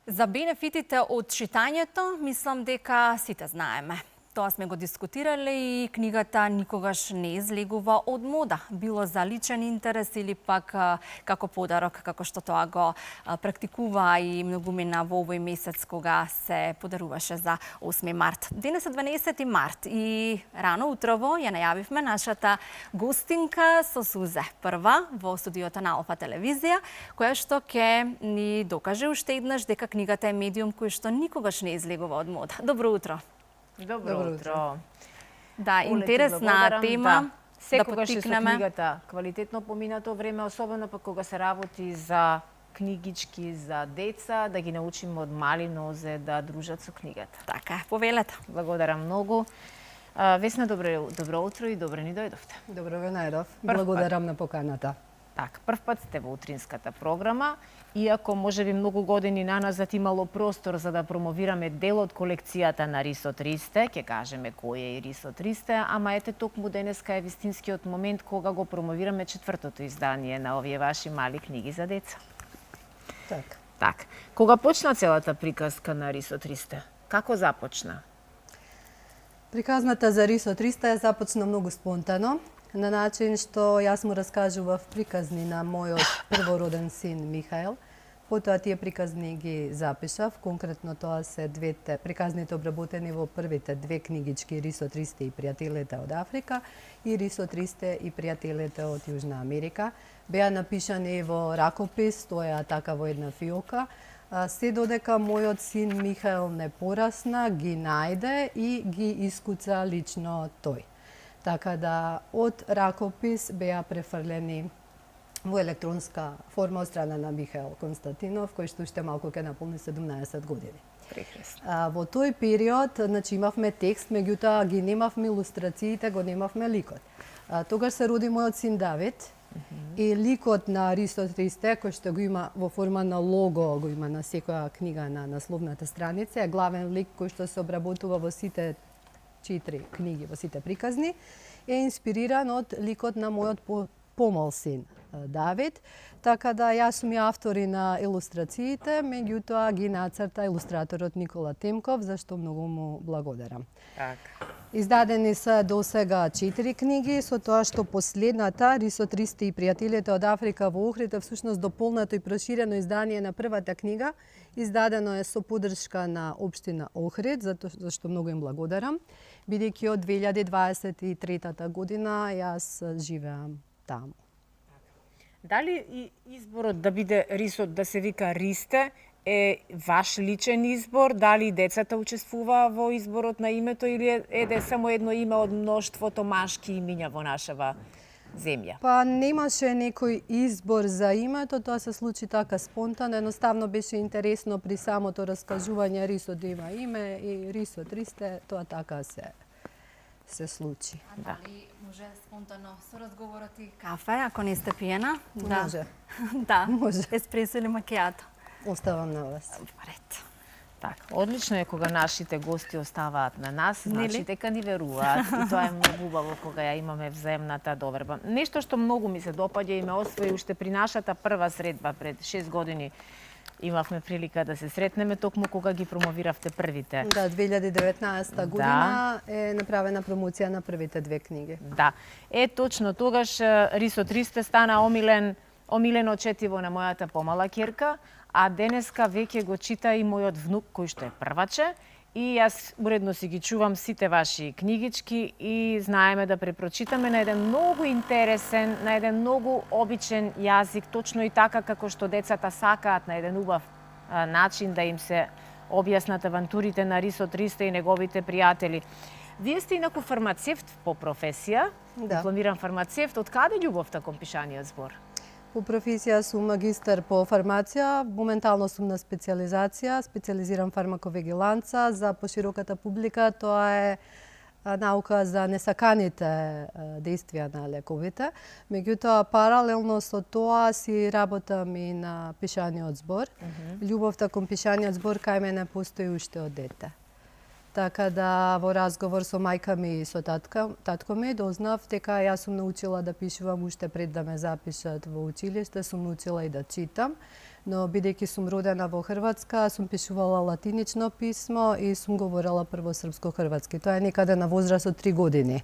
За бенефитите од читањето, мислам дека сите знаеме. Тоа сме го дискутирале и книгата никогаш не излегува од мода, било за личен интерес или пак како подарок, како што тоа го практикува и многумина во овој месец кога се подаруваше за 8 март. Денес е 12 март и рано утрово ја најавивме нашата гостинка со сузе. Прва во студиото на Алфа телевизија, која што ќе ни докаже уште еднаш дека книгата е медиум кој што никогаш не излегува од мода. Добро утро. Добро утро. Да, интересна тема. Секогаш е со книгата квалитетно поминато време, особено пак кога се работи за книгички за деца, да ги научиме од мали нозе да дружат со книгата. Така, повелете. Благодарам многу. Весна, добро утро и добре ни дојдовте. Добро ве најдов. Благодарам на поканата. Так, прв пат сте во утринската програма, иако можеби многу години наназад имало простор за да промовираме дел од колекцијата на Рисо 300, ќе кажеме кој е и Рисо 300, ама ете токму денеска е вистинскиот момент кога го промовираме четвртото издание на овие ваши мали книги за деца. Так. Кога почна целата приказка на Рисо 300? Како започна? Приказната за Рисо 300 започна многу спонтано, на начин што јас му раскажував приказни на мојот првороден син Михаел. Потоа тие приказни ги запишав, конкретно тоа се двете приказните обработени во првите две книгички Рисо 300 и пријателите од Африка и Рисо 300 и пријателите од Јужна Америка. Беа напишани во ракопис, тоа е така во една фиока, се додека мојот син Михаел не порасна, ги најде и ги искуца лично тој. Така да од ракопис беа префрлени во електронска форма од страна на Михаел Константинов, кој што уште малку ќе наполни 17 години. Прекрасно. Во тој период, значи, имавме текст, меѓутоа ги немавме илустрациите, го немавме ликот. Тогаш се роди мојот син Давид и ликот на Рисо 300, кој што го има во форма на лого, го има на секоја книга на насловната страница, е главен лик кој што се обработува во сите 4 книги, во сите приказни, е инспириран од ликот на мојот помал син Давид, така да јас сум автори на илустрациите, меѓутоа ги нацрта илустраторот Никола Темков, за што многу му благодарам. Така. Издадени се до сега 4 книги, со тоа што последната, Рисо 300 и пријателите од Африка во Охрид, е всушност дополнато и проширено издание на првата книга. Издадено е со поддршка на Општина Охрид, за што многу им благодарам, бидејќи од 2023 година јас живеам таму. Дали и изборот да биде Рисо, да се вика Ристе, е ваш личен избор? Дали децата учествуваа во изборот на името или е само едно име од мноштвото машки имиња во нашава земја? Па немаше некој избор за името, тоа се случи така спонтано, едноставно беше интересно при самото раскажување Рисо да има име и Рисо 300, тоа така се случи. Дали може спонтано со разговорот и кафе, ако не сте пиена? Може. Да, Може. еспресо или макијато? Оставам на вас. Ред. Така, одлично е кога нашите гости оставаат на нас, значи дека ни веруваат и тоа е многу убаво кога ја имаме взаемната доверба. Нешто што многу ми се допаѓа и ме освои уште при нашата прва средба пред 6 години. Имавме прилика да се сретнеме токму кога ги промовиравте првите. Да, 2019 година е направена промоција на првите две книги. Да. Точно тогаш Рисо 300 стана омилено четиво на мојата помала ќерка, а денеска веќе го чита и мојот внук кој што е прваче. И јас уредно си ги чувам сите ваши книгички и знаеме да препрочитаме на еден многу интересен, на еден многу обичен јазик, точно и така како што децата сакаат на еден убав начин да им се објаснат авантурите на Рисо 300 и неговите пријатели. Вие сте инаку фармацевт по професија, дипломиран фармацевт. Од каде љубовта кон пишаниот збор? По професија сум магистар по фармација, моментално сум на специализација, специализирам фармаковигиланца за пошироката публика, тоа е наука за несаканите действија на лековите. Меѓутоа, паралелно со тоа си работам и на пишаниот збор. Љубовта кон пишаниот збор кај мене постои уште од дете. Така да во разговор со мајка ми и со татко ми дознав дека јас сум научила да пишувам уште пред да ме запишат во училиште, сум научила и да читам. Но бидејќи сум родена во Хрватска, сум пишувала латинично писмо и сум говорела прво српско-хрватски. Тоа е некаде на возраст од 3 години.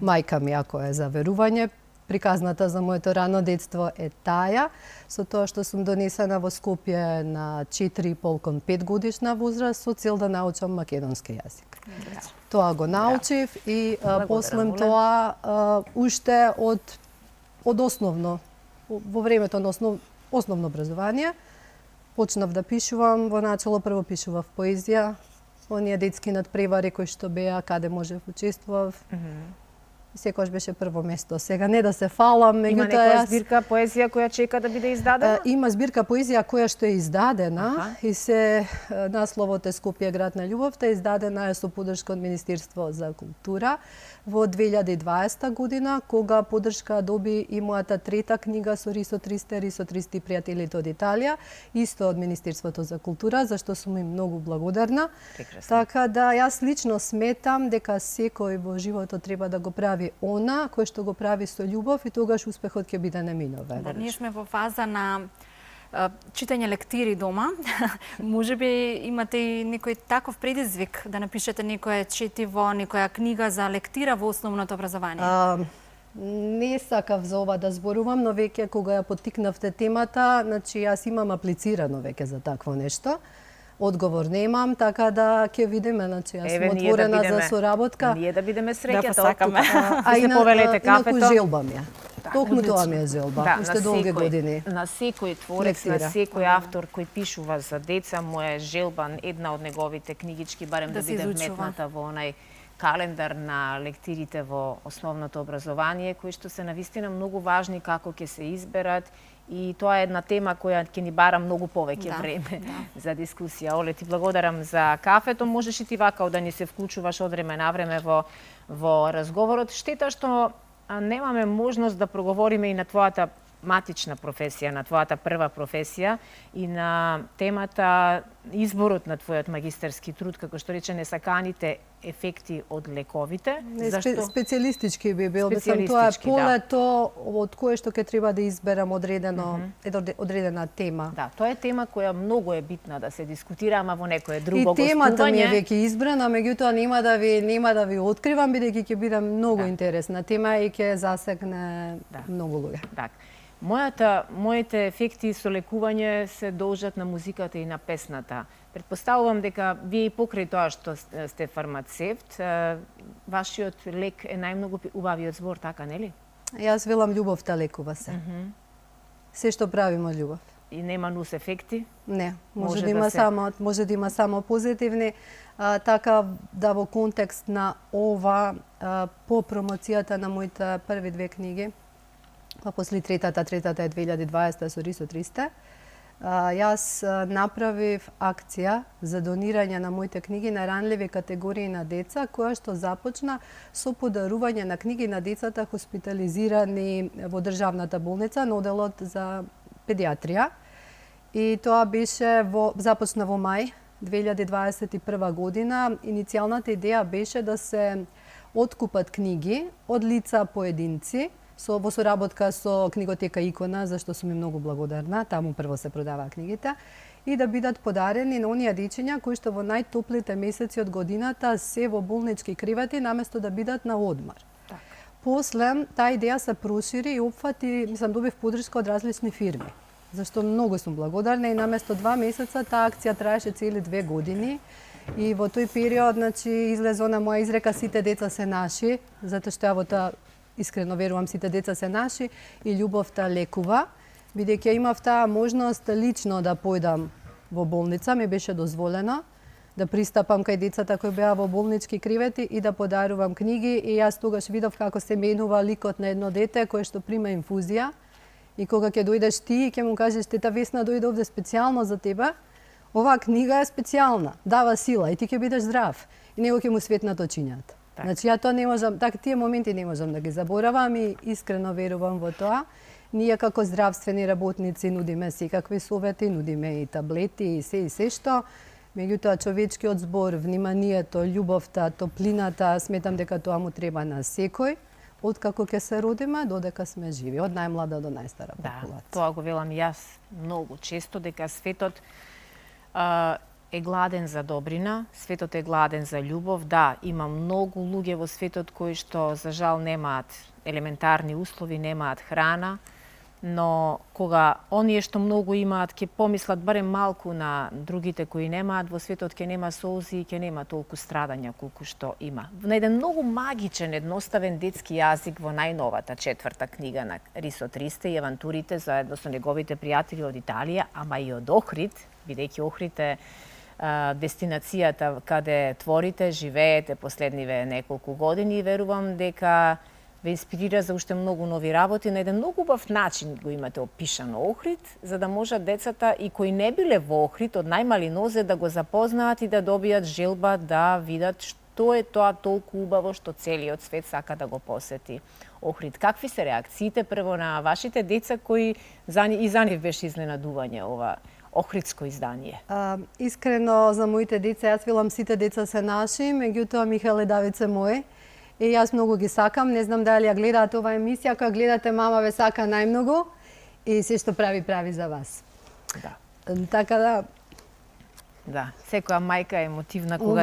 Мајка ми, ако е за верување, приказната за моето рано детство е таа, со тоа што сум донесена во Скопје на 4,5 кон 5 годишна возраст со цел да научам македонски јазик. Тоа го научив и после тоа уште од основно, во времето на основно образование, почнав да пишувам. Во начало прво пишував поезија, оние детски надпревари кои што беа, каде можев учествував. Секојаш беше прво место. Сега не да се фалам, Има некоја збирка поезија која чека да биде издадена? Има збирка поезија која што е издадена и се насловот е Скопје град на љубовта, издадена е со поддршка од Министерство за култура во 2020 година, кога поддршка доби и мојата трета книга со Рисо 300 и пријателите од Италија, исто од Министерството за култура, за што сум им многу благодарна. Така да јас лично сметам дека секој во животот треба да го прави она кој што го прави со љубов и тогаш успехот ќе биде неминовен. Да, ние сме во фаза на читање лектири дома. Можеби имате и некој таков предизвик да напишете некое четиво, некоја книга за лектира во основното образование? Не сакав за ова да зборувам, но веќе кога ја поттикнавте темата, значи јас имам аплицирано веќе за такво нешто. Одговор немам, така да ќе видиме, значи јас сум отворена за соработка. Ние да бидеме среќа, да посакаме. А и повелете кафето. Инаку желба ми е. Токму тоа ми е желба, уште долги години. На секој творец, на секој автор кој пишува за деца, му е желба една од неговите книгички барем да биде вметната во онај календар на лектирите во основното образование, кои што се навистина многу важни како ќе се изберат. И тоа е една тема која ќе ни бара многу повеќе време за дискусија. Оле, ти благодарам за кафето. Можеш и ти вака да ни се вклучуваш од време на време во разговорот. Штета што немаме можност да проговориме и на твојата матична професија, на твојата прва професија и на темата изборот на твојот магистерски труд, како што рече, несаканите ефекти од лековите. Зашто? Специјалистички би бил, мислам, тоа е полето од кое што ќе треба да изберам одредена тема. Да, тоа е тема која многу е битна да се дискутира, ама во некое друго гостување. И темата ми е веќе избрана, меѓутоа нема да ви откривам, бидејќи ќе биде многу интересна тема и ќе засегне многу луѓе. Моите ефекти со лекување се должат на музиката и на песната. Предпоставувам дека вие и покрај тоа што сте фармацевт, вашиот лек е најмногу убавиот збор, така нели? Јас велам љубовта лекува се. Се што правиме од љубов. И нема нус ефекти? Не, може да има само позитивни, така да во контекст на ова по промоцијата на моите први две книги, па после третата е 2020 со Рисо 300, јас направив акција за донирање на моите книги на ранливи категории на деца, која што започна со подарување на книги на децата хоспитализирани во државната болница на оделот за педиатрија. И тоа започна во мај 2021 година. Иницијалната идеја беше да се откупат книги од лица поединци, во соработка со книготека Икона, за што сум и многу благодарна, таму прво се продаваа книгите, и да бидат подарени на оние дечиња кои што во најтоплите месеци од годината се во болнички кревети, наместо да бидат на одмор. После, таа идеја се прошири и опфати, добив поддршка од различни фирми, зашто многу сум благодарна и наместо 2 месеца таа акција траеше цели 2 години. И во тој период, излезе на моја изрека "Сите деца се наши", затоа што ја во тоа искрено верувам, сите деца се наши и љубовта лекува, бидејќи имав таа можност лично да појдам во болница, ми беше дозволено да пристапам кај децата кои беа во болнички кревети и да подарувам книги, и јас тогаш видов како се менува ликот на едно дете кое што прима инфузија, и кога ќе дојдеш ти и ќе му кажеш "Тета Весна дојде овде специјално за тебе, оваа книга е специјална, дава сила и ти ќе бидеш здрав", и него ќе му светнат очињата. Значи, ја тоа не можам, тие моменти не можам да ги заборавам и искрено верувам во тоа. Ние како здравствени работници нудиме секакви совети, нудиме и таблети и се што. Меѓутоа, човечкиот збор, вниманието, љубовта, топлината, сметам дека тоа му треба на секој, откако ќе се родиме, додека сме живи, од најмлада до најстара популација. Да, тоа го велам и јас многу често, дека светот е гладен за добрина, светот е гладен за љубов. Да, има многу луѓе во светот кои што за жал немаат елементарни услови, немаат храна, но кога оние што многу имаат ќе помислат барем малку на другите кои немаат, во светот ќе нема солзи и ќе нема толку страдања колку што има. На еден многу магичен, едноставен детски јазик во најновата 4-та книга на Рисот Ристе и авантурите заедно со неговите пријатели од Италија, ама и од Охрид, бидејќи Охрид е дестинацијата каде творите, живеете последниве неколку години и верувам дека ве инспирира за уште многу нови работи. На еден многу убав начин го имате опишано Охрид, за да можат децата и кои не биле во Охрид од најмали нозе да го запознаат и да добијат желба да видат што е тоа толку убаво што целиот свет сака да го посети Охрид. Какви се реакциите прво на вашите деца кои и за нив беше изненадување ова Охридско издание? Искрено за моите деца, јас велам сите деца се наши, меѓутоа Михаел и Давид се мои. И јас многу ги сакам, не знам дали ја гледаат оваа емисија, кога гледате мама ве сака најмногу и се што прави за вас. Да. Така да, Да, секоја мајка е емотивна кога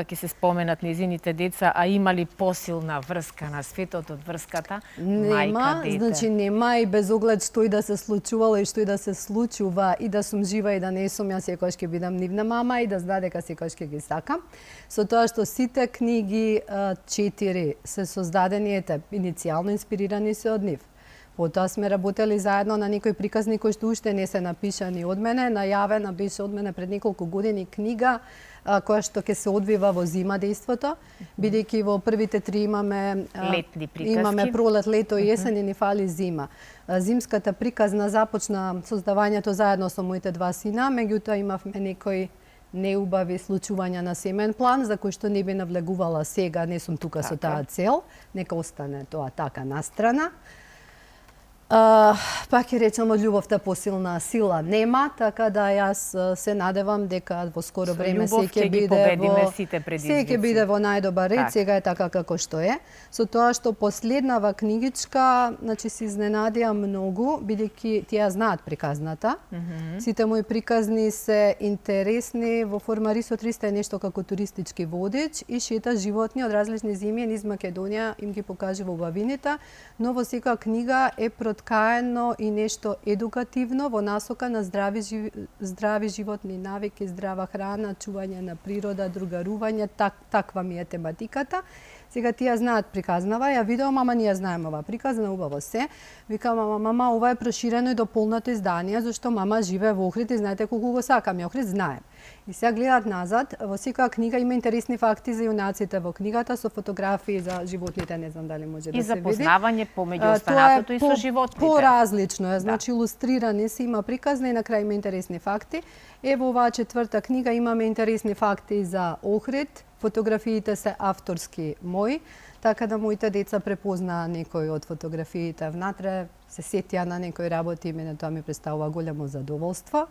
ќе се споменат незините деца, а има ли посилна врска на светот од врската мајка дете? Значи нема и без оглед што и да се случувало и што и да се случува и да сум жива и да не сум, јас секогаш ќе бидам нивна мама и да знае дека секогаш ќе ги сакам. Со тоа што сите книги 4 се создадени иницијално инспирирани се од нив. Потоа сме работели заедно на некои приказни кои што уште не се напишани од мене. Најавена беше од мене пред неколку години книга која што ќе се одвива во зима дејството, бидејќи во првите 3 имаме летни приказки. Имаме пролет, лето и есен и ни фали зима. Зимската приказна започна создавањето заедно со моите 2 сина, меѓутоа имавме некои неубави случувања на семен план, за кои што не би навлегувала сега, не сум тука со таа цел, нека остане тоа така настрана. Пак ќе речам, од љубовта посилна сила нема, така да јас се надевам дека во скоро време се ќе биде во најдобар ред, сега е така како што е. Со тоа што последнава книгичка, значи се изненадија многу, бидејќи тие знаат приказната. Сите мои приказни се интересни, во форма Рисот Ристе е нешто како туристички водич и шета животни од различни земји низ Македонија, им ги покажува убавините, но во секоја книга е проткаено и нешто едукативно во насока на здрави животни навики, здрава храна, чување на природа, другарување, таква ми е тематиката. Сега тие знаат приказнава, ја видеам, ама ние знаеме ова приказна, убаво се. Викам, мама, ова е проширено и дополнато издание, зашто мама живее во Охрид и знаете колку го сакам, ја Охрид знаем. И сега гледат назад, во секоја книга има интересни факти за јунаците во книгата, со фотографии за животните, не знам дали може да се види. И запознавање помеѓу останатото и со животните. Поразлично е, значи илустрирани се, има приказна и на крај има интересни факти. Ево оваа 4-та книга имаме интересни факти за Охрид, фотографиите се авторски мои, така да моите деца препознаа некои од фотографиите внатре, се сетија на некои работи и мене тоа ми представува голямо задоволство.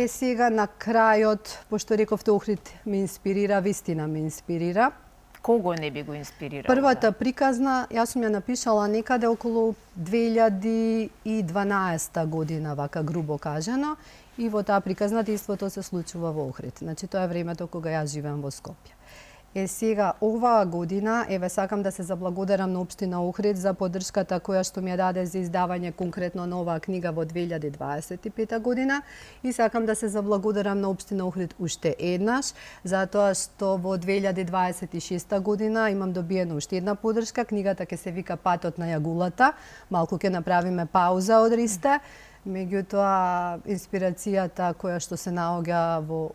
Сега на крајот, пошто рековте Охрид ме инспирира, вистина ме инспирира. Кого не би го инспирирал? Првата приказна, јас сум ја напишала некаде околу 2012 година, вака грубо кажано, и во таа приказна дејството се случува во Охрид. Значи тоа е времето кога јас живеам во Скопје. Сега, оваа година, сакам да се заблагодарам на Општина Охрид за поддршката која што ми ја даде за издавање конкретно на оваа книга во 2025 година и сакам да се заблагодарам на Општина Охрид уште еднаш, затоа што во 2026 година имам добиено уште една поддршка. Книгата ќе се вика Патот на јагулата. Малку ќе направиме пауза од Ристе, меѓутоа инспирацијата која што се наоѓа во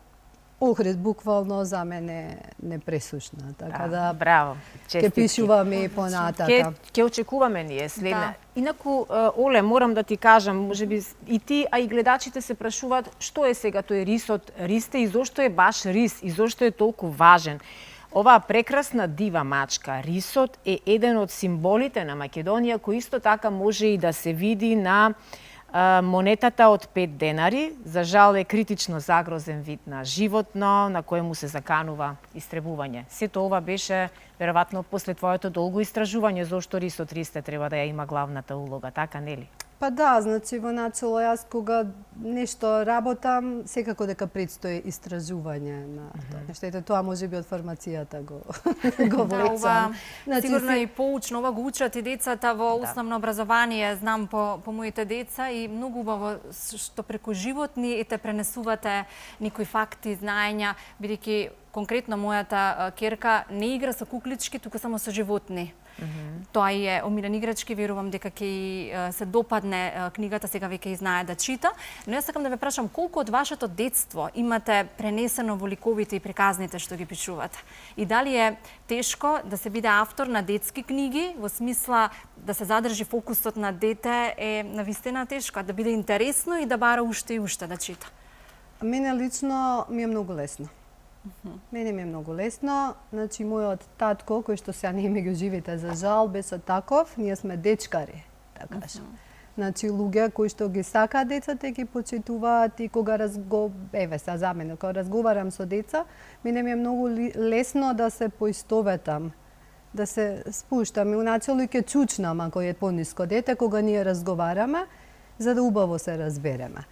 Охрид буквално за мене не пресушна, така да браво. Ќе пишувам и понатака. Ќе очекуваме ние следна. Инаку, Оле, морам да ти кажам, можеби и ти, а и гледачите се прашуваат што е сега тој Рисот Ристе и зошто е баш рис и зошто е толку важен. Оваа прекрасна дива мачка, рисот, е еден од символите на Македонија, кој исто така може и да се види на Монетата од 5 денари, за жал е критично загрозен вид на животно, на кој му се заканува истребување. Сето ова беше, веројатно, после твоето долго истражување, зошто рисот 300 треба да ја има главната улога, така нели? Па да, значи во начало јас кога нешто работам, секако дека предстои истражување на тоа. Ете тоа можеби од фармацијата го влечам. Сигурно и поучно, ова го учат и децата во основно образование, знам по моите деца и многу убаво што преку животни ете пренесувате некои факти, знаења, бидејќи конкретно мојата ќерка не игра со куклички, туку само со животни. Тоа е омилен играчки, верувам дека ќе се допадне книгата, сега веќе и знае да чита. Но јас сакам да ве прашам колку од вашето детство имате пренесено во ликовите и приказните што ги пишувате? И дали е тешко да се биде автор на детски книги, во смисла да се задржи фокусот на дете е навистина тешко, да биде интересно и да бара уште и уште да чита? Мене лично ми е многу лесно. Мене ми е многу лесно. Значи, мојот татко, кој што сега не ме ги живите за жал, беше таков, ние сме дечкари, така кажам. Значи, луѓе кои што ги сакаат децата, ги почитуваат и кога еве сега за мене, кога разговарам со деца, мене ми е многу лесно да се поистоветам, да се спуштам. И уначало и ќе чучнам ако е пониско дете, кога ние разговараме, за да убаво се разбереме.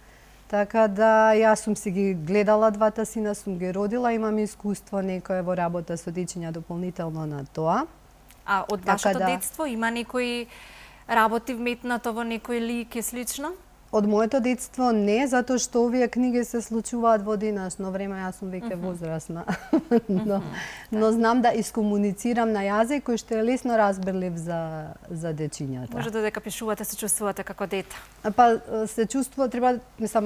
Така да јас сум си ги гледала двата сина, сум ги родила, имам искуство некое во работа со дечиња дополнително на тоа. А од вашето детство има некои работи вметнато во некој лик и слично? Од моето детство не, затоа што овие книги се случуваат во денешно време, јас сум веќе возрасна. но знам да искомуницирам на јазик кој што е лесно разберлив за дечињата. Може дека пишувате, се чувствувате како дете? Па се чувствува,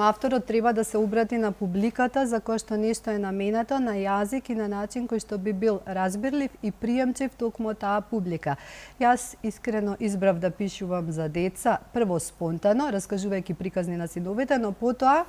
авторот треба да се обрати на публиката за кој што нешто е наменето на јазик и на начин кој што би бил разберлив и приемчив токму таа публика. Јас искрено избрав да пишувам за деца, прво спонтано, раскажувајќи приказни на синовите, но потоа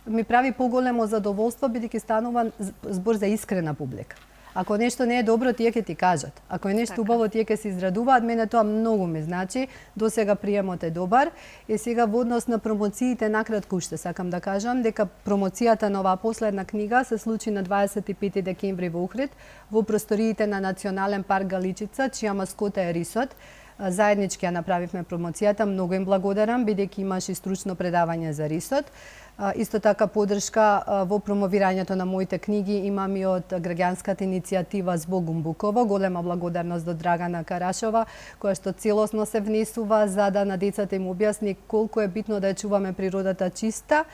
ми прави поголемо задоволство бидејќи станува збор за искрена публика. Ако нешто не е добро, тие ќе ти кажат. Ако е нешто убаво, тие ќе се израдуваат. Мене тоа многу ми значи. До сега приемот е добар. И сега во однос на промоциите, накратко уште сакам да кажам дека промоцијата на оваа последна книга се случи на 25 декември во Охрид, во просториите на Национален парк Галичица, чија маскота е рисот. Заеднички ја направивме промоцијата, многу им благодарам, бидејќи имаше стручно предавање за рисот. Исто така подршка во промовирањето на моите книги имам и од граѓанската иницијатива Збогум Буково. Голема благодарност до Драгана Карашова, која што целосно се внесува за да на децата им објасни колку е битно да ја чуваме природата чиста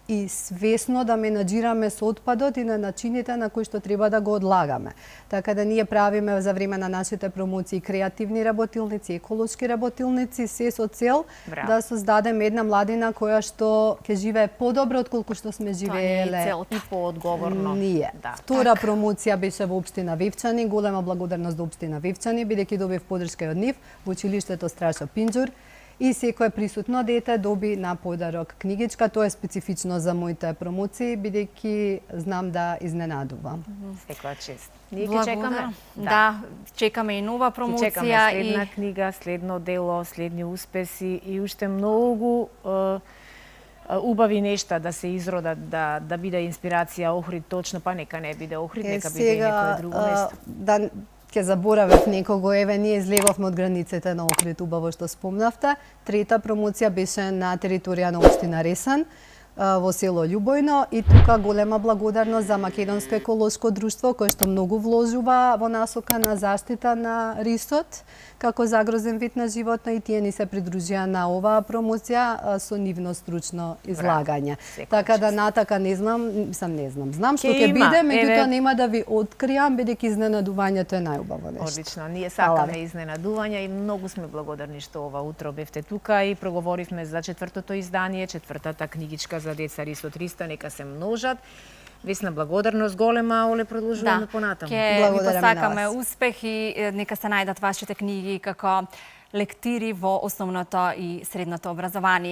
и свесно да менаџираме со отпадот и на начините на кои што треба да го одлагаме. Така да ние правиме за време на нашите промоции креативни работилници, еколошки работилници, се со цел да создадеме една младина која што ќе живее подобро отколку што сме живееле и поодговорно. Ние. Втора промоција беше во општина Вивчани, голема благодарност до општина Вивчани, бидејќи добив подршка и од нив во училиштето Страшо Пинџур. И секое присутно дете доби на подарок книгичка. Тоа е специфично за моите промоции, бидејќи знам да изненадувам. Секоја чест. Ние ќе чекаме. Да, чекаме и нова промоција. Чекаме следна книга, следно дело, следни успеси и уште многу убави нешта да се изродат, да биде инспирација Охрид точно, па нека не биде Охрид, нека биде и некое друго место. Ќе заборавев некого, еве ние излеговме од границите на Охрид, убаво што спомнавте. Трета промоција беше на територија на општина Ресен, во село Љубојно, и тука голема благодарност за Македонско еколошко друштво кое што многу вложува во насока на заштита на рисот како загрозен вид на животно, и тие ни се придружија на оваа промоција со нивно стручно излагање. Така да натака не знам, знам што ќе биде, меѓутоа нема да ви откријам бидејќи изненадувањето е најубаво нешто. Одлично, ние сакаме изненадувања и многу сме благодарни што ова утро бевте тука и проговоривме за четвртото издание, четвртата книгичка за деца Рисот 300, нека се множат. Весна, благодарност голема, Оле, продолжуваме понатаму. Ќе ви посакаме успех и нека се најдат вашите книги како лектири во основното и средното образование.